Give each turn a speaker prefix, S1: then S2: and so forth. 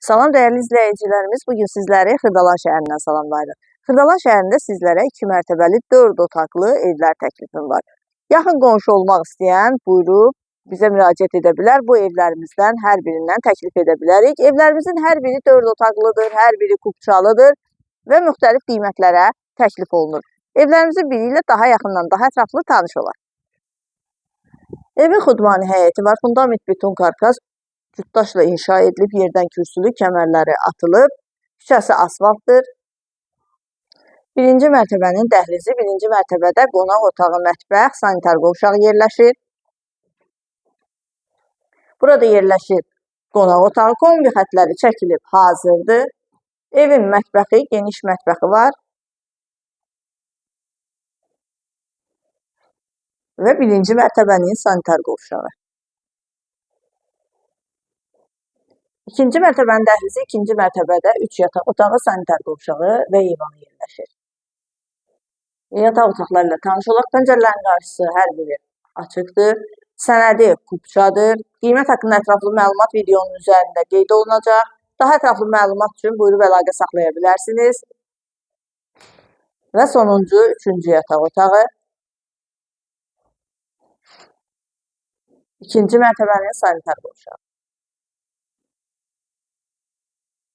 S1: Salam dəyərli izləyicilərimiz, bugün sizləri Xırdalan şəhərindən salamlayırıq. Xırdalan şəhərində sizlərə 2 mərtəbəli 4 otaqlı evlər təklifim var. Yaxın qonşu olmaq istəyən buyurub bizə müraciət edə bilər. Bu evlərimizdən hər birindən təklif edə bilərik. Evlərimizin hər biri 4 otaqlıdır, hər biri kubçalıdır və müxtəlif qiymətlərə təklif olunur. Evlərimizin biri ilə daha yaxından, daha ətraflı tanış olaq. Evin xudmani həyəti var, fundament beton karkas, cütdaşla inşa edilib, yerdən kürsülü, kəmərləri atılıb, küçəsi asfaltdır. Birinci mərtəbənin dəhlizi, birinci mərtəbədə qonaq otağı, mətbəx, sanitar qovşaq yerləşir. Burada yerləşir qonaq otağı, kombi xətləri çəkilib hazırdır. Evin mətbəxi, geniş mətbəxi var. Və birinci mərtəbənin sanitar qovşağı. İkinci mərtəbənin dəhlizi, ikinci mərtəbədə 3 yataq otağı, sanitar qovşağı və eyvanı yerləşir. Yataq otaqlarıyla tanış olaq. Pəncərələrin qarşısı hər biri açıqdır. Sənədi kubçadır. Qiymət haqqında ətraflı məlumat videonun üzərində qeyd olunacaq. Daha ətraflı məlumat üçün buyurub əlaqə saxlaya bilərsiniz. Və sonuncu, 3-cü yataq otağı. İkinci mərtəbənin sanitar qovşağı.